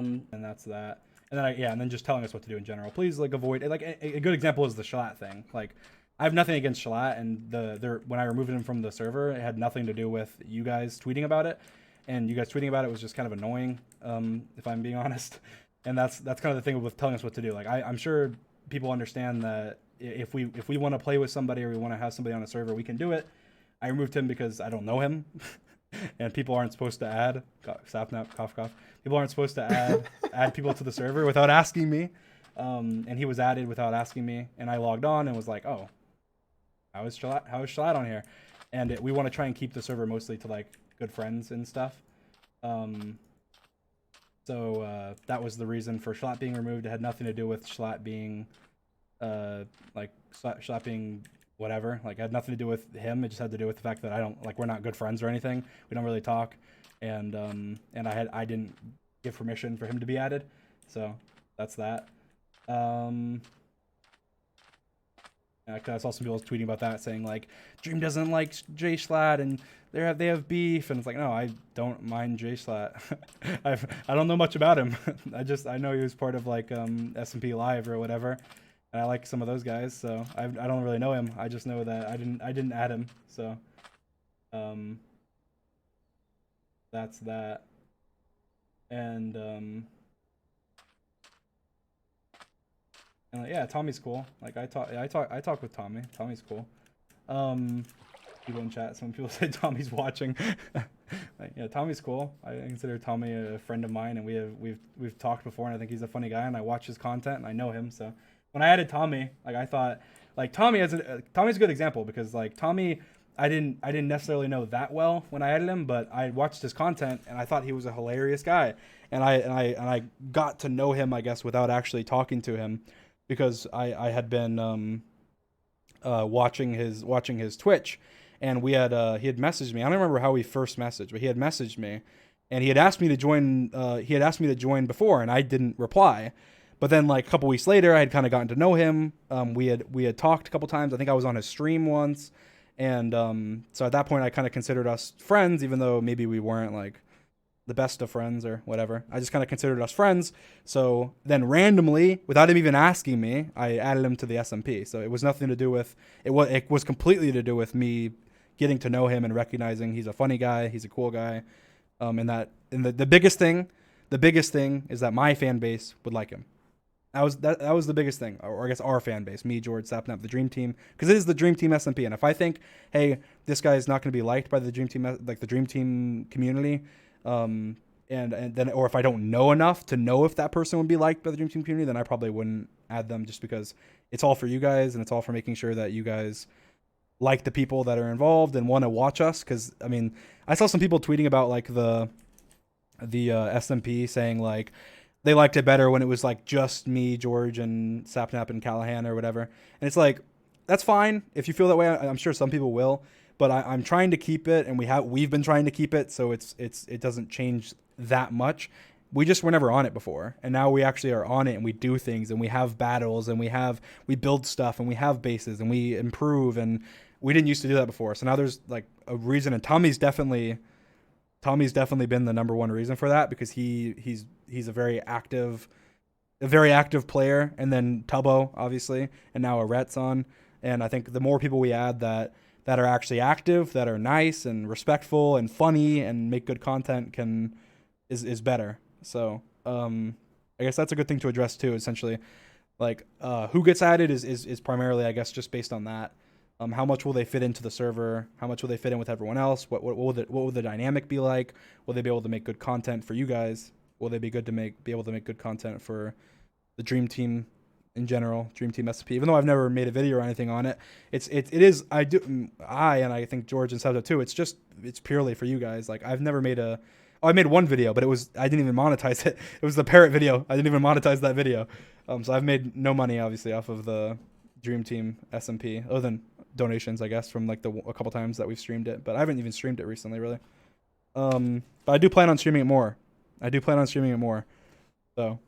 And that's that. And then and then just telling us what to do in general. Please like avoid like a good example is the Shalat thing. Like I have nothing against Shalat, and when I removed him from the server, it had nothing to do with you guys tweeting about it, and you guys tweeting about it was just kind of annoying, if I'm being honest. And that's kind of the thing with telling us what to do. Like I'm sure people understand that if we want to play with somebody or we want to have somebody on a server, we can do it. I removed him because I don't know him, and people aren't supposed to add sapnap cough cough. People aren't supposed to add people to the server without asking me, and he was added without asking me, and I logged on and was like, oh. How is Shalat on here? And we want to try and keep the server mostly to like good friends and stuff. So that was the reason for Shalat being removed. It had nothing to do with Shalat being Shalat being whatever. Like it had nothing to do with him. It just had to do with the fact that we're not good friends or anything. We don't really talk. And I didn't give permission for him to be added. So that's that. I saw some people tweeting about that, saying like Dream doesn't like Jay Schlatt and they have beef, and it's like, no, I don't mind Jay Schlatt. I don't know much about him. I know he was part of like SMP Live or whatever, and I like some of those guys. So I don't really know him. I just know that I didn't add him. So that's that. And yeah, Tommy's cool. Like I talk with Tommy. Tommy's cool. People in chat, some people say Tommy's watching. Like, yeah, Tommy's cool. I consider Tommy a friend of mine, and we've talked before, and I think he's a funny guy, and I watch his content and I know him. So when I added Tommy, like I thought like Tommy's a good example, because like Tommy, I didn't necessarily know that well when I added him, but I watched his content and I thought he was a hilarious guy, and I got to know him, I guess, without actually talking to him, because I had been watching his Twitch, and he had messaged me. I don't remember how he first messaged, but he had messaged me, and he had asked me to join. He had asked me to join before, and I didn't reply. But then, like a couple weeks later, I had kind of gotten to know him. We had talked a couple times. I think I was on his stream once, and so at that point, I kind of considered us friends, even though maybe we weren't like the best of friends or whatever. I just kind of considered us friends. So then randomly, without him even asking me, I added him to the SMP. So it was nothing to do with it. It was completely to do with me getting to know him and recognizing he's a funny guy, he's a cool guy, and the biggest thing is that my fan base would like him. That was the biggest thing, or I guess our fan base, me, George, Sapnap, the Dream Team, because it is the Dream Team SMP. And if I think, hey, this guy is not going to be liked by the Dream Team, like the Dream Team community, and then, or if I don't know enough to know if that person would be liked by the Dream Team community, then I probably wouldn't add them, just because it's all for you guys, and it's all for making sure that you guys like the people that are involved and want to watch us. Because I mean, I saw some people tweeting about like the SMP, saying like they liked it better when it was like just me, George, and Sapnap and Callahan or whatever. And it's like, that's fine if you feel that way. I'm sure some people will, but I'm trying to keep it, and we've been trying to keep it, so it doesn't change that much. We just were never on it before, and now we actually are on it, and we do things, and we have battles, and we build stuff, and we have bases, and we improve, and we didn't used to do that before. So now there's like a reason, and Tommy's definitely been the number one reason for that, because he's a very active player, and then Tubbo obviously, and now Aret's on. And I think the more people we add that are actually active, that are nice and respectful and funny and make good content is better. So I guess that's a good thing to address too, essentially. Like who gets added is primarily, I guess, just based on that. How much will they fit into the server? How much will they fit in with everyone else? What will the dynamic be like? Will they be able to make good content for you guys? Will they be able to make good content for the Dream Team in general, Dream Team SMP? Even though I've never made a video or anything on it, it is and I think George and Sabza too. It's purely for you guys. Like I made one video, but I didn't even monetize it. It was the parrot video. I didn't even monetize that video. So I've made no money obviously off of the Dream Team SMP, other than donations, I guess, from like a couple times that we've streamed it, but I haven't even streamed it recently, really. But I do plan on streaming it more. So